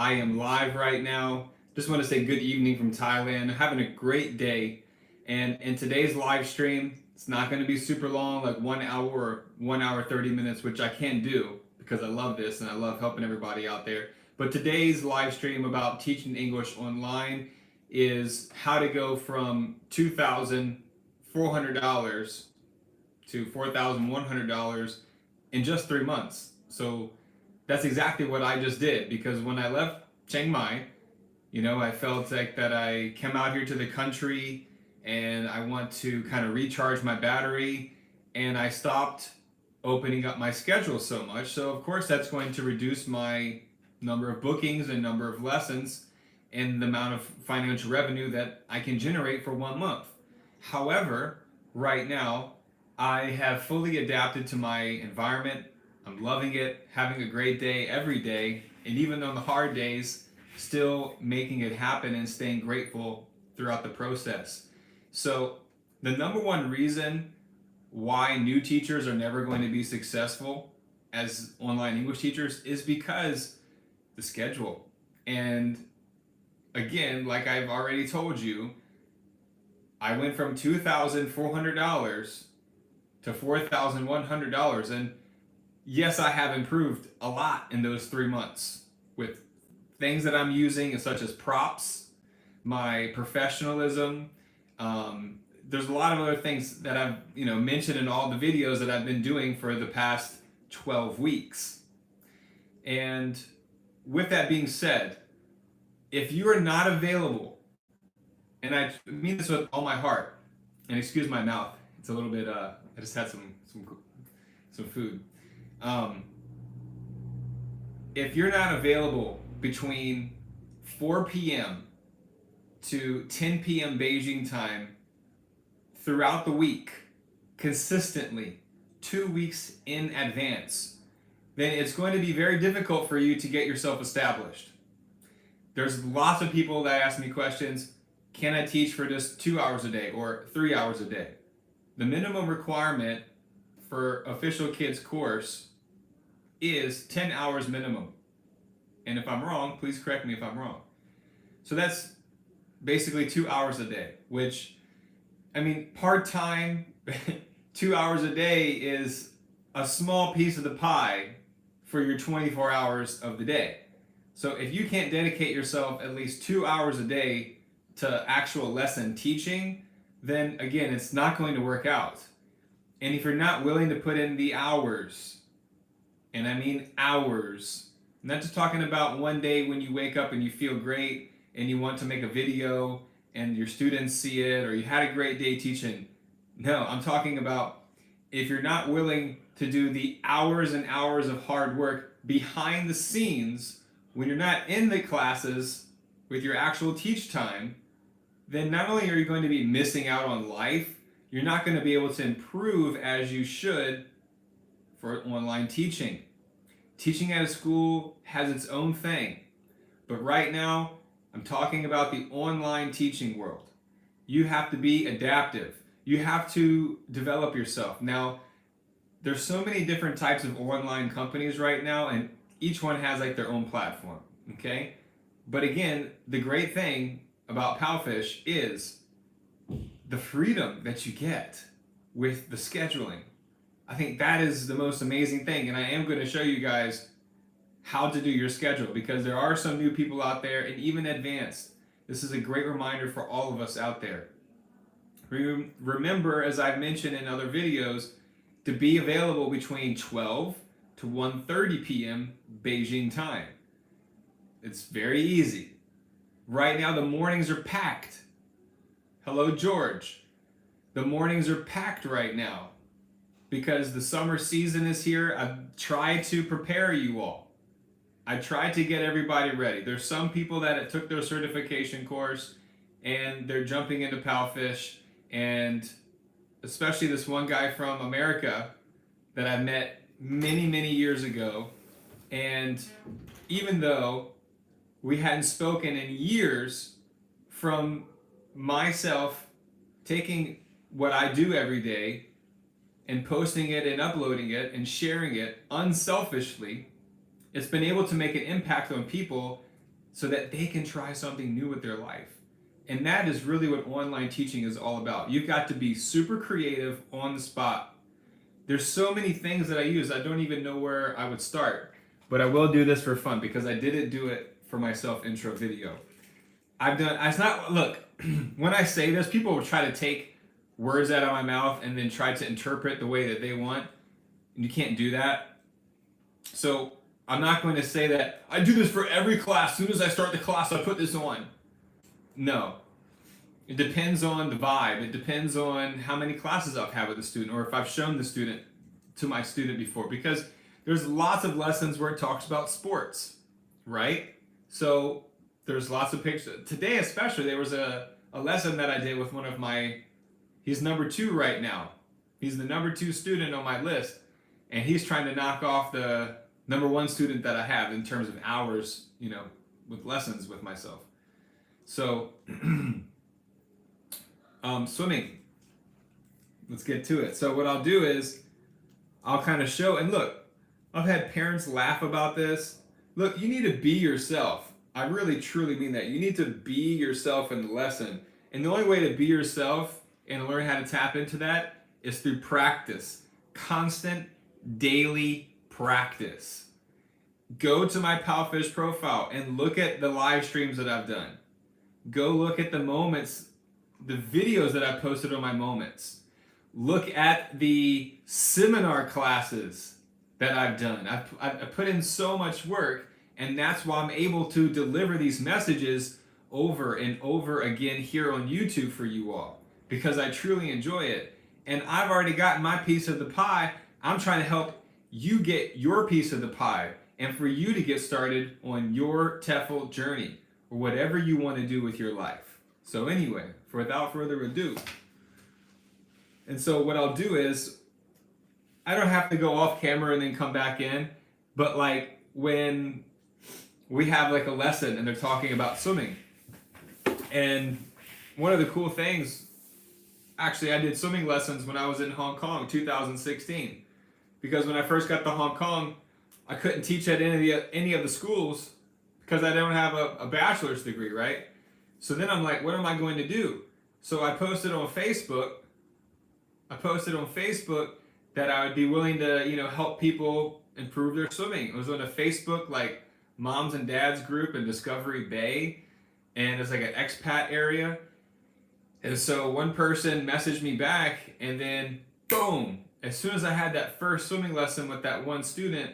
I am live right now. Just want to say good evening from Thailand. Having a great day. And in today's live stream, it's not going to be super long, like 1 hour or 1 hour, 30 minutes, which I can do because I love this and I love helping everybody out there. But today's live stream about teaching English online is how to go from $2,400 to $4,100 in just 3 months. So that's exactly what I just did, because when I left Chiang Mai, I felt like that I came out here to the country and I want to kind of recharge my battery, and I stopped opening up my schedule so much. So of course that's going to reduce my number of bookings and number of lessons and the amount of financial revenue that I can generate for 1 month. However, right now I have fully adapted to my environment. I'm loving it, having a great day every day, and even on the hard days, still making it happen and staying grateful throughout the process. So, the number one reason why new teachers are never going to be successful as online English teachers is because the schedule. And again, like I've already told you, I went from $2,400 to $4,100, and yes, I have improved a lot in those 3 months with things that I'm using, such as props, my professionalism. There's a lot of other things that I've mentioned in all the videos that I've been doing for the past 12 weeks. And with that being said, if you are not available, and I mean this with all my heart, and excuse my mouth, it's a little bit. I just had some food. If you're not available between 4 p.m. to 10 p.m. Beijing time throughout the week, consistently, 2 weeks in advance, then it's going to be very difficult for you to get yourself established. There's lots of people that ask me questions, can I teach for just 2 hours a day or 3 hours a day? The minimum requirement for official kids course is 10 hours minimum. And if I'm wrong, please correct me if I'm wrong. So that's basically 2 hours a day, which, part-time, 2 hours a day is a small piece of the pie for your 24 hours of the day. So if you can't dedicate yourself at least 2 hours a day to actual lesson teaching, then again, it's not going to work out. And if you're not willing to put in the hours, and I mean hours, I'm not just talking about one day when you wake up and you feel great and you want to make a video and your students see it, or you had a great day teaching. No, I'm talking about if you're not willing to do the hours and hours of hard work behind the scenes when you're not in the classes with your actual teach time, then not only are you going to be missing out on life, you're not going to be able to improve as you should for online teaching. Teaching at a school has its own thing, but right now I'm talking about the online teaching world. You have to be adaptive. You have to develop yourself. Now, there's so many different types of online companies right now, and each one has like their own platform, okay? But again, the great thing about Palfish is the freedom that you get with the scheduling. I think that is the most amazing thing, and I am going to show you guys how to do your schedule, because there are some new people out there, and even advanced. This is a great reminder for all of us out there. Remember, as I've mentioned in other videos, to be available between 12 to 1:30 p.m. Beijing time. It's very easy. Right now the mornings are packed. Hello, George. The mornings are packed right now because the summer season is here. I've tried to prepare you all. I tried to get everybody ready. There's some people that took their certification course and they're jumping into Palfish, and especially this one guy from America that I met many, many years ago. And even though we hadn't spoken in years, from myself taking what I do every day and posting it and uploading it and sharing it unselfishly, it's been able to make an impact on people so that they can try something new with their life. And that is really what online teaching is all about. You've got to be super creative on the spot. There's so many things that I use, I don't even know where I would start. But I will do this for fun because I didn't do it for my self intro video. It's not, look, when I say this, people will try to take words out of my mouth and then try to interpret the way that they want. And you can't do that. So I'm not going to say that I do this for every class. As soon as I start the class, I put this on. No. It depends on the vibe. It depends on how many classes I've had with the student, or if I've shown the student to my student before. Because there's lots of lessons where it talks about sports, right? So there's lots of pictures. Today especially, there was a lesson that I did with one of he's number 2 right now. He's the number 2 student on my list. And he's trying to knock off the number 1 student that I have in terms of hours, with lessons with myself. So, swimming. Let's get to it. So what I'll do is I'll kind of show, and look, I've had parents laugh about this. Look, you need to be yourself. I really truly mean that. You need to be yourself in the lesson. And the only way to be yourself and learn how to tap into that is through practice. Constant, daily practice. Go to my Palfish profile and look at the live streams that I've done. Go look at the moments, the videos that I posted on my moments. Look at the seminar classes that I've done. I've put in so much work, and that's why I'm able to deliver these messages over and over again here on YouTube for you all, because I truly enjoy it. And I've already gotten my piece of the pie. I'm trying to help you get your piece of the pie, and for you to get started on your TEFL journey, or whatever you want to do with your life. So anyway, without further ado, and so what I'll do is, I don't have to go off camera and then come back in, but like when we have like a lesson and they're talking about swimming, and one of the cool things, actually I did swimming lessons when I was in Hong Kong, 2016, because when I first got to Hong Kong, I couldn't teach at any of the schools because I don't have a bachelor's degree, right? So then I'm like, what am I going to do? So I posted on Facebook that I would be willing to, help people improve their swimming. It was on a Facebook like moms and dads group in Discovery Bay, and it's like an expat area. And so one person messaged me back, and then boom, as soon as I had that first swimming lesson with that one student,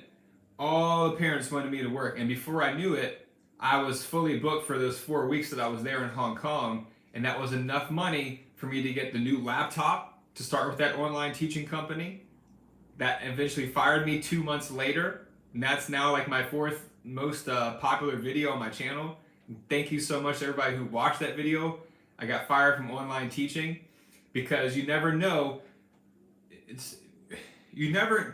all the parents wanted me to work. And before I knew it, I was fully booked for those 4 weeks that I was there in Hong Kong. And that was enough money for me to get the new laptop to start with that online teaching company. That eventually fired me 2 months later. And that's now like my 4th most popular video on my channel. Thank you so much to everybody who watched that video. I got fired from online teaching because you never know.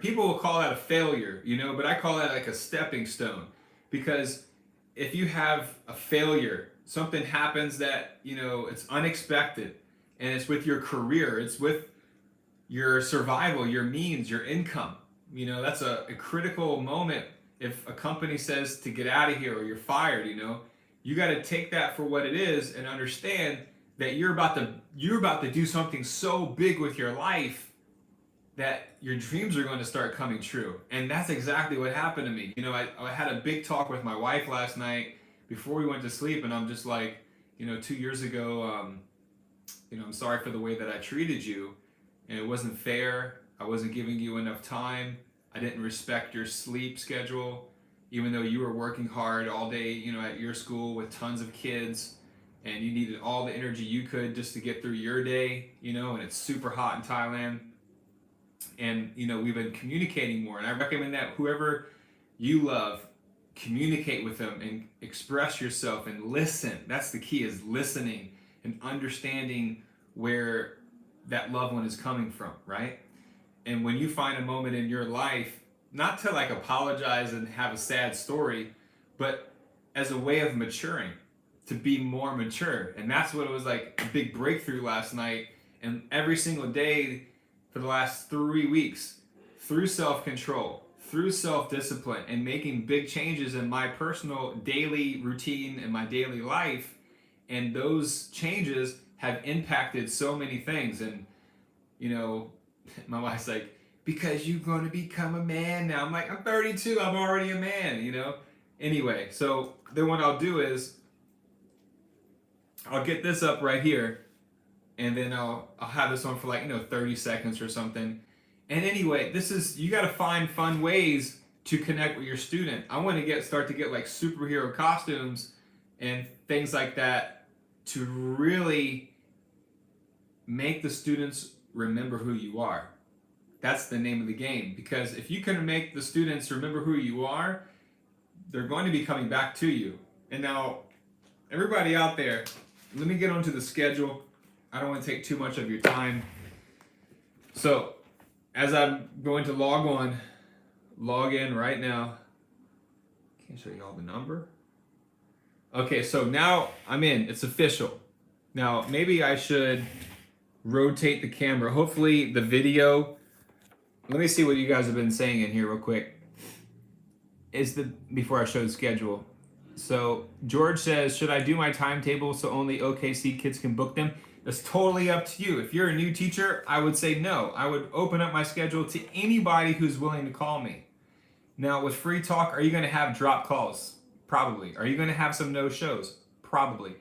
People will call that a failure, but I call that like a stepping stone, because if you have a failure, something happens that, it's unexpected, and it's with your career, it's with your survival, your means, your income. That's a critical moment. If a company says to get out of here or you're fired, you got to take that for what it is and understand that you're about to do something so big with your life that your dreams are going to start coming true. And that's exactly what happened to me. I had a big talk with my wife last night before we went to sleep, and I'm just like, 2 years ago, I'm sorry for the way that I treated you, and it wasn't fair. I wasn't giving you enough time. I didn't respect your sleep schedule, even though you were working hard all day, at your school with tons of kids, and you needed all the energy you could just to get through your day, and it's super hot in Thailand. And we've been communicating more, and I recommend that whoever you love, communicate with them and express yourself and listen. That's the key, is listening and understanding where that loved one is coming from, right? And when you find a moment in your life, not to like apologize and have a sad story, but as a way of maturing, to be more mature. And that's what it was like, a big breakthrough last night. And every single day for the last 3 weeks, through self-control, through self-discipline and making big changes in my personal daily routine and my daily life, and those changes have impacted so many things. And you know, my wife's like, because you're going to become a man now. I'm like, I'm 32, I'm already a man, you know. Anyway, so then what I'll do is I'll get this up right here, and then I'll have this on for like 30 seconds or something. And anyway, this is, you got to find fun ways to connect with your student. I want to start to get like superhero costumes and things like that to really make the students remember who you are. That's the name of the game, because if you can make the students remember who you are, they're going to be coming back to you. And now, everybody out there, let me get onto the schedule. I don't want to take too much of your time. So, as I'm going to log in right now. Can't show you all the number. Okay, so now I'm in. It's official. Now, maybe I should rotate the camera. Hopefully the video, let me see what you guys have been saying in here real quick. Before I show the schedule. So George says, should I do my timetable so only OKC kids can book them? That's totally up to you. If you're a new teacher, I would say no. I would open up my schedule to anybody who's willing to call me. Now with free talk, are you going to have drop calls? Probably. Are you going to have some no-shows? Probably.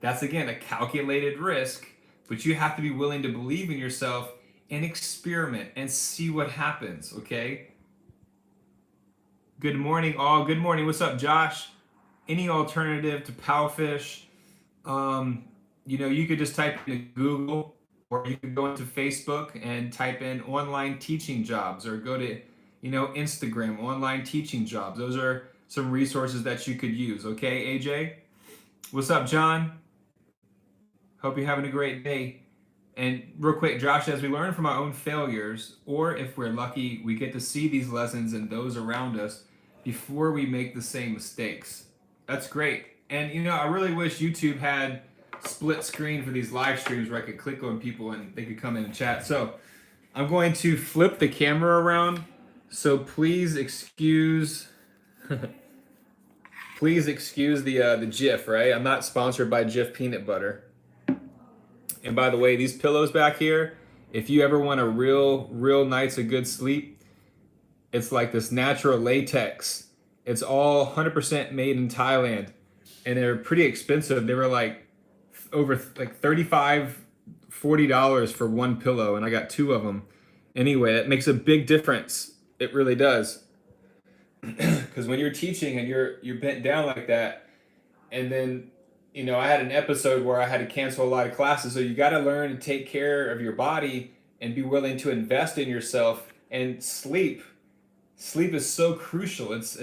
That's again a calculated risk, but you have to be willing to believe in yourself and experiment and see what happens, okay? Good morning, all. Good morning. What's up, Josh? Any alternative to Palfish? You could just type into Google, or you could go into Facebook and type in online teaching jobs, or go to, Instagram, online teaching jobs. Those are some resources that you could use, okay, AJ? What's up, John? Hope you're having a great day. And real quick, Josh, as we learn from our own failures, or if we're lucky, we get to see these lessons in those around us before we make the same mistakes. That's great. And I really wish YouTube had split screen for these live streams where I could click on people and they could come in and chat. So I'm going to flip the camera around. So please excuse please excuse the GIF, right? I'm not sponsored by Jif peanut butter. And by the way, these pillows back here, if you ever want a real nights of good sleep, it's like this natural latex. It's all 100% made in Thailand, and they're pretty expensive. They were like over like $35, $40 for one pillow, and I got two of them. Anyway, it makes a big difference. It really does. Because when you're teaching and you're bent down like that, and then I had an episode where I had to cancel a lot of classes. So you got to learn to take care of your body and be willing to invest in yourself. And sleep is so crucial. It's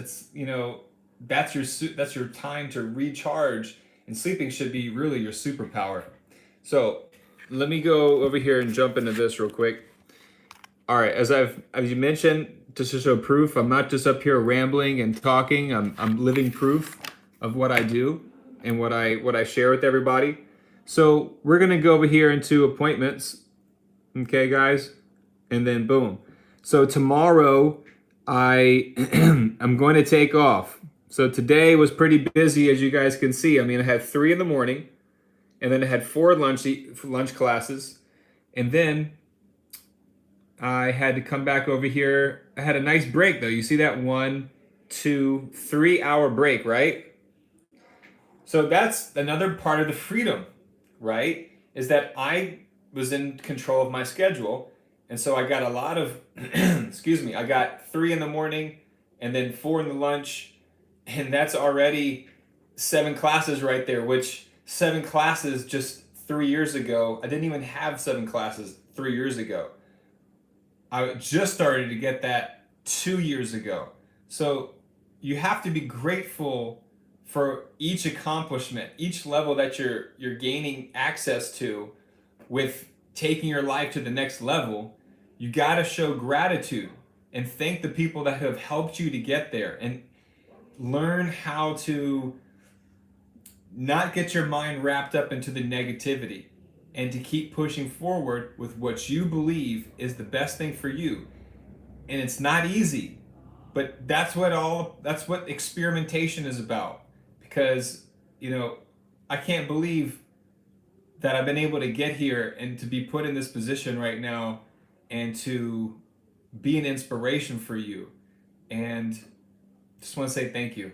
that's your time to recharge, and sleeping should be really your superpower. So let me go over here and jump into this real quick. All right, as you mentioned, just to show proof, I'm not just up here rambling and talking. I'm living proof of what I do and what I share with everybody. So we're gonna go over here into appointments, okay, guys, and then boom. So tomorrow I'm going to take off. So today was pretty busy, as you guys can see. I mean, I had 3 in the morning, and then I had 4 lunch classes, and then I had to come back over here. I had a nice break though. You see that 1, 2, 3 hour break, right? So that's another part of the freedom, right? Is that I was in control of my schedule. And so I got a lot of, I got 3 in the morning and then 4 in the lunch. And that's already 7 classes right there, which 7 classes just 3 years ago, I didn't even have 7 classes 3 years ago. I just started to get that 2 years ago. So you have to be grateful for each accomplishment, each level that you're gaining access to with taking your life to the next level. You got to show gratitude and thank the people that have helped you to get there, and learn how to not get your mind wrapped up into the negativity, and to keep pushing forward with what you believe is the best thing for you. And it's not easy, But that's what experimentation is about. Because, you know, I can't believe that I've been able to get here and to be put in this position right now and to be an inspiration for you. And just want to say thank you.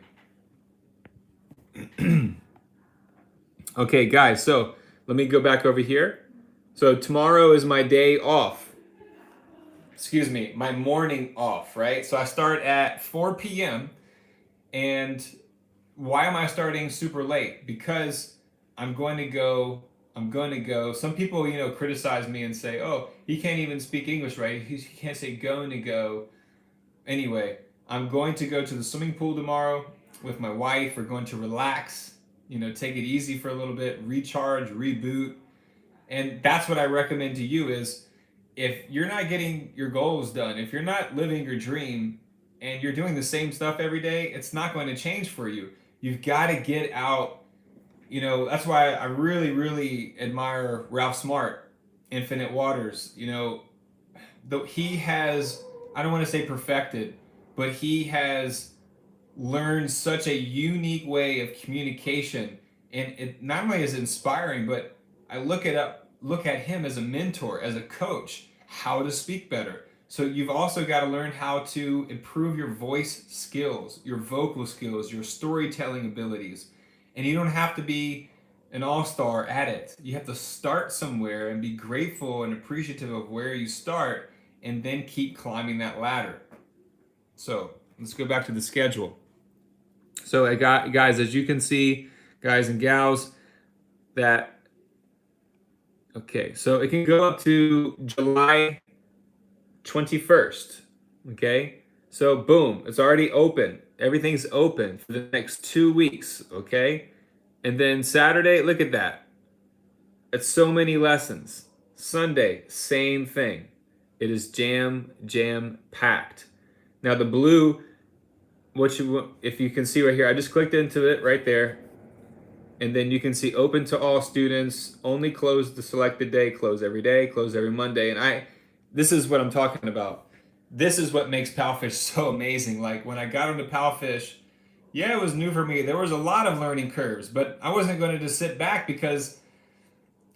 Okay, guys, so let me go back over here. So tomorrow is my day off. Excuse me, my morning off, right? So I start at 4 p.m. And why am I starting super late? Because I'm going to go. Some people, you know, criticize me and say, oh, he can't even speak English, right? He can't say going to go. Anyway, I'm going to go to the swimming pool tomorrow with my wife. We're going to relax, you know, take it easy for a little bit, recharge, reboot. And that's what I recommend to you is if you're not getting your goals done, if you're not living your dream and you're doing the same stuff every day, it's not going to change for you. You've got to get out. You know, that's why I really, really admire Ralph Smart, Infinite Waters. You know, though he has, I don't want to say perfected, but he has learned such a unique way of communication. And it not only is inspiring, but I look at him as a mentor, as a coach, how to speak better. So you've also got to learn how to improve your voice skills, your vocal skills, your storytelling abilities. And you don't have to be an all-star at it. You have to start somewhere and be grateful and appreciative of where you start and then keep climbing that ladder. So let's go back to the schedule. So I got, guys, as you can see, guys and gals, that, okay, so it can go up to July 21st, okay? So boom, it's already open. Everything's open for the next 2 weeks, okay? And then Saturday, look at that. It's so many lessons. Sunday, same thing. It is jam packed. Now the blue, if you can see right here, I just clicked into it right there. And then you can see open to all students, only close the selected day, close every day, close every Monday. And this is what I'm talking about. This is what makes Palfish so amazing. Like when I got into Palfish, yeah, it was new for me. There was a lot of learning curves, but I wasn't going to just sit back because,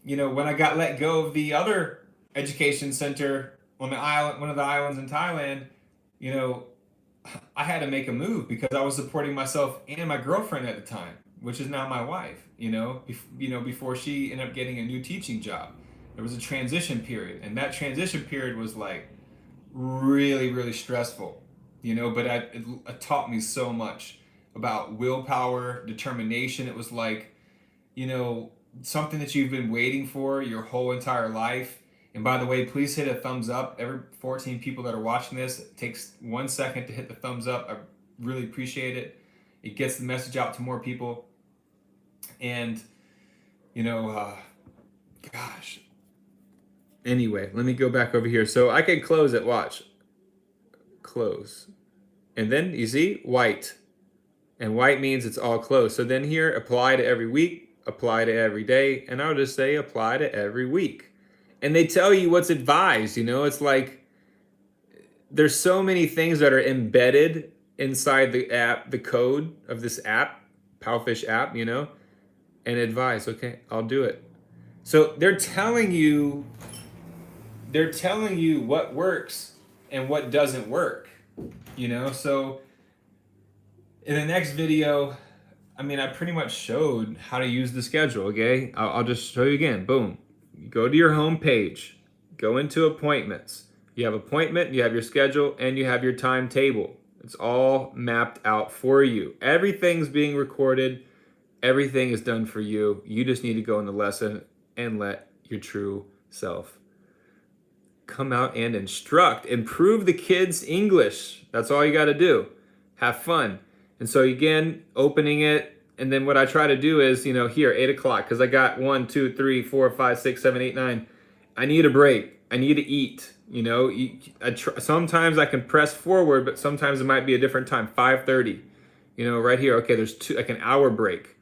you know, when I got let go of the other education center on the island, one of the islands in Thailand, you know, I had to make a move because I was supporting myself and my girlfriend at the time, which is now my wife, before she ended up getting a new teaching job. There was a transition period, and that transition period was like really, really stressful, but it taught me so much about willpower, determination. It was like, something that you've been waiting for your whole entire life. And by the way, please hit a thumbs up. Every 14 people that are watching this, it takes 1 second to hit the thumbs up. I really appreciate it. It gets the message out to more people. And, gosh. Anyway, let me go back over here. So I can close it. Watch. Close. And then you see white. And white means it's all closed. So then here, apply to every week, apply to every day. And I'll just say apply to every week. And they tell you what's advised. It's like there's so many things that are embedded inside the app, the code of this app, Palfish app, and advise, okay, I'll do it. So they're telling you what works and what doesn't work, so in the next video, I pretty much showed how to use the schedule, okay? I'll just show you again, boom. You go to your home page, go into appointments. You have appointment, you have your schedule, and you have your timetable. It's all mapped out for you. Everything's being recorded. Everything is done for you. You just need to go in the lesson and let your true self come out and instruct. Improve the kids' English. That's all you got to do. Have fun. And so again, opening it, and then what I try to do is, here, 8 o'clock, because I got 1, 2, 3, 4, 5, 6, 7, 8, 9. I need a break. I need to eat. Sometimes I can press forward, but sometimes it might be a different time, 5:30. Right here, okay, there's like an hour break.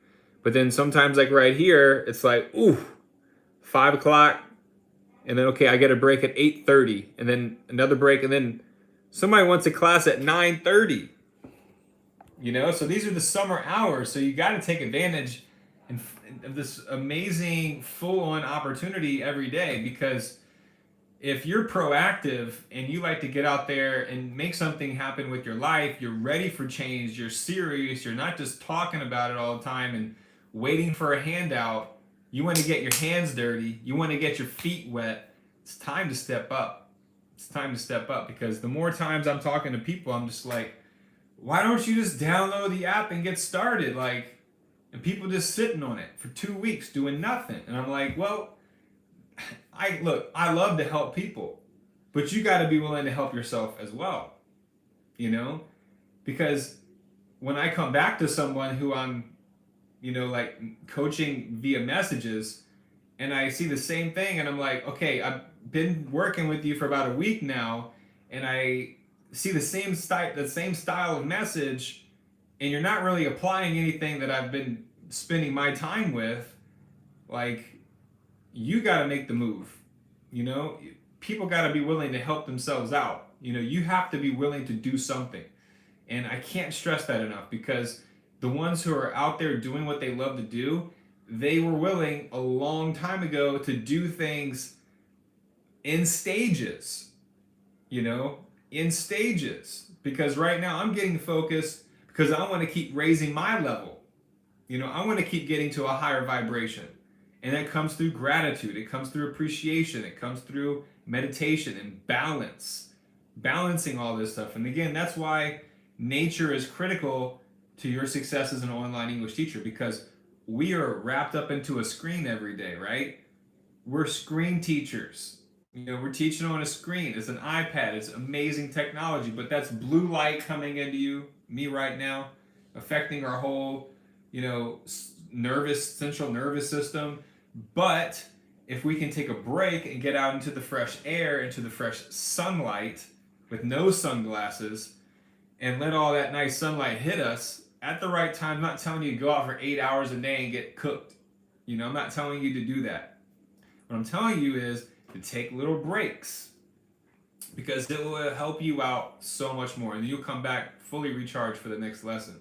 But then sometimes like right here, it's like, 5 o'clock. And then, okay, I get a break at 8:30, and then another break, and then Somebody wants a class at 9:30. So these are the summer hours. So you got to take advantage of this amazing full-on opportunity every day, because if you're proactive and you like to get out there and make something happen with your life, you're ready for change, you're serious, you're not just talking about it all the time and waiting for a handout. You want to get your hands dirty, you want to get your feet wet. It's time to step up. It's time to step up, because the more times I'm talking to people, I'm just like, why don't you just download the app and get started? And people just sitting on it for 2 weeks doing nothing. And I'm like, well, I love to help people, but you got to be willing to help yourself as well, because when I come back to someone who I'm, coaching via messages, and I see the same thing, and I'm like, okay, I've been working with you for about a week now, and I see the same style of message, and you're not really applying anything that I've been spending my time with. You got to make the move. People got to be willing to help themselves out. You have to be willing to do something. And I can't stress that enough, because the ones who are out there doing what they love to do, they were willing a long time ago to do things in stages, in stages. Because right now I'm getting focused because I want to keep raising my level. I want to keep getting to a higher vibration. And that comes through gratitude. It comes through appreciation. It comes through meditation and balancing all this stuff. And again, that's why nature is critical to your success as an online English teacher, because we are wrapped up into a screen every day, right? We're screen teachers. We're teaching on a screen. It's an iPad. It's amazing technology, but that's blue light coming into me right now, affecting our whole, central nervous system. But if we can take a break and get out into the fresh air, into the fresh sunlight with no sunglasses, and let all that nice sunlight hit us at the right time. I'm not telling you to go out for 8 hours a day and get cooked. I'm not telling you to do that. What I'm telling you is to take little breaks, because it will help you out so much more, and you'll come back fully recharged for the next lesson.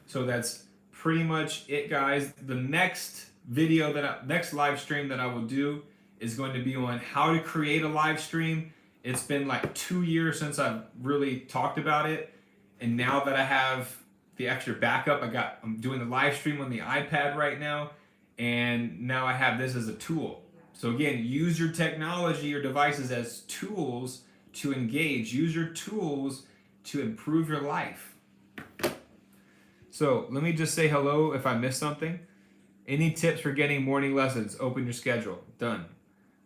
So that's pretty much it, guys. The next next live stream that I will do is going to be on how to create a live stream. It's been like 2 years since I've really talked about it, and now that I have the extra backup, I'm doing the live stream on the iPad right now, and now I have this as a tool. So again, use your technology, your devices as tools to engage. Use your tools to improve your life. So let me just say hello if I missed something. Any tips for getting morning lessons? Open your schedule. Done.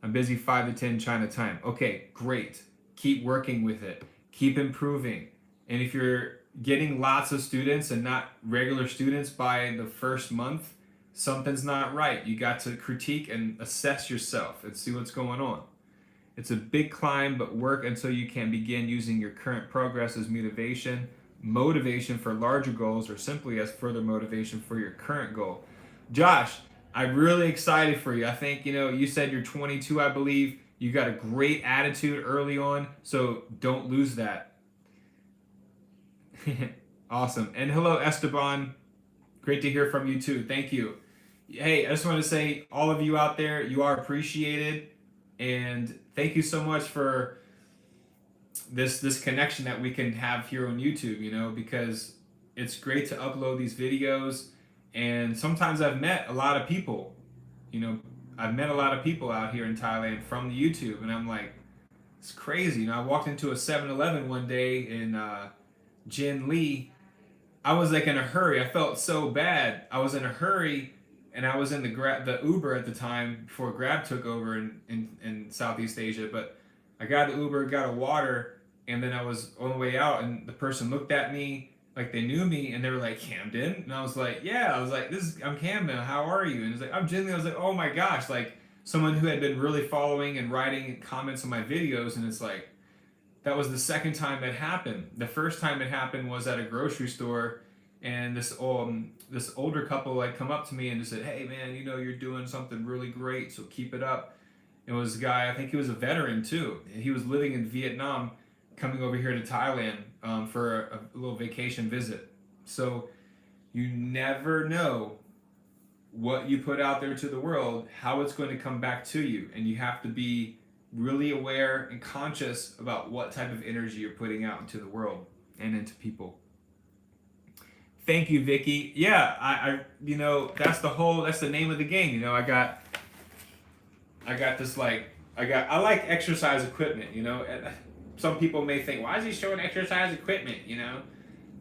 I'm busy 5 to 10 China time. Okay, great. Keep working with it. Keep improving. And if you're getting lots of students and not regular students by the first month, something's not right. You got to critique and assess yourself and see what's going on. It's a big climb, but work until you can begin using your current progress as motivation for larger goals, or simply as further motivation for your current goal. Josh, I'm really excited for you. I think, you said you're 22, I believe. You got a great attitude early on, so don't lose that. Awesome. And hello, Esteban. Great to hear from you too. Thank you. Hey, I just want to say, all of you out there, you are appreciated. And thank you so much for this connection that we can have here on YouTube, because it's great to upload these videos. And sometimes I've met a lot of people, I've met a lot of people out here in Thailand from the YouTube, and I'm like, it's crazy. I walked into a 7-Eleven one day in Jin Lee. I was like in a hurry. I felt so bad. I was in a hurry, and I was in the Uber at the time before Grab took over in Southeast Asia. But I got the Uber, got a water, and then I was on the way out, and the person looked at me like they knew me, and they were like, Camden? And I was like, yeah. I was like, I'm Camden. How are you? And it was like, I'm Jin Lee. I was like, oh my gosh, like someone who had been really following and writing comments on my videos, and it's like, that was the second time it happened. The first time it happened was at a grocery store, and this older couple had come up to me and just said, hey man, you're doing something really great, so keep it up. It was a guy, I think he was a veteran too. He was living in Vietnam coming over here to Thailand for a little vacation visit. So you never know what you put out there to the world, how it's going to come back to you. And you have to be really aware and conscious about what type of energy you're putting out into the world and into people. Thank you, Vicky. Yeah, I that's the name of the game. I got this I like exercise equipment. Some people may think, why is he showing exercise equipment?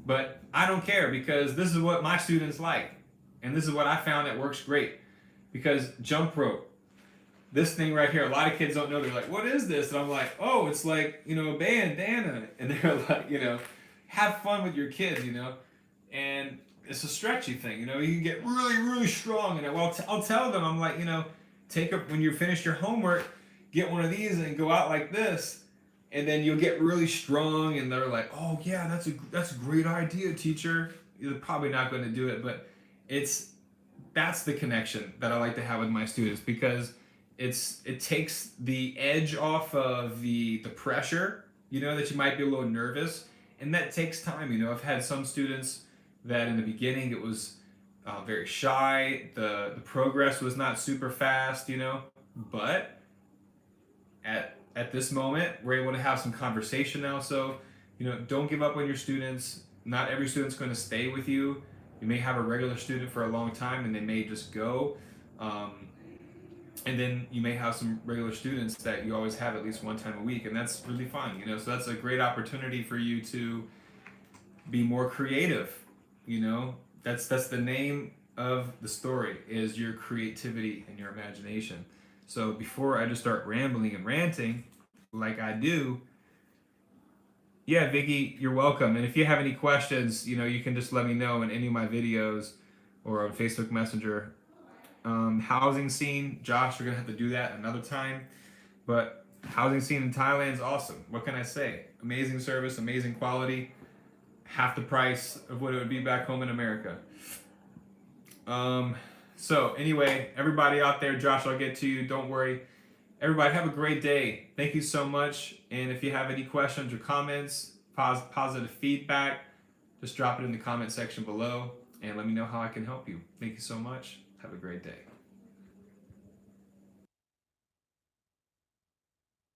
But I don't care, because this is what my students like, and this is what I found that works great. Because jump rope, this thing right here, a lot of kids don't know. They're like, what is this? And I'm like, oh, it's like, a bandana. And they're like, have fun with your kids, and it's a stretchy thing. You can get really, really strong. And I'll tell them, I'm like, when you finish your homework, get one of these and go out like this, and then you'll get really strong. And they're like, oh yeah, that's a great idea, teacher. You're probably not going to do it, but that's the connection that I like to have with my students, because it takes the edge off of the pressure, that you might be a little nervous, and that takes time. I've had some students that in the beginning it was very shy, the progress was not super fast, but at this moment we're able to have some conversation now. So don't give up on your students. Not every student's going to stay with you. You may have a regular student for a long time and they may just go. And then you may have some regular students that you always have at least one time a week, and that's really fun, So that's a great opportunity for you to be more creative, That's the name of the story, is your creativity and your imagination. So before I just start rambling and ranting like I do, yeah, Vicky, you're welcome. And if you have any questions, you can just let me know in any of my videos or on Facebook Messenger. Housing scene, Josh, we're gonna have to do that another time. But housing scene in Thailand is awesome. What can I say? Amazing service, amazing quality, half the price of what it would be back home in America. So anyway, everybody out there, Josh, I'll get to you. Don't worry. Everybody, have a great day. Thank you so much. And if you have any questions or comments, positive feedback, just drop it in the comment section below and let me know how I can help you. Thank you so much. Have a great day.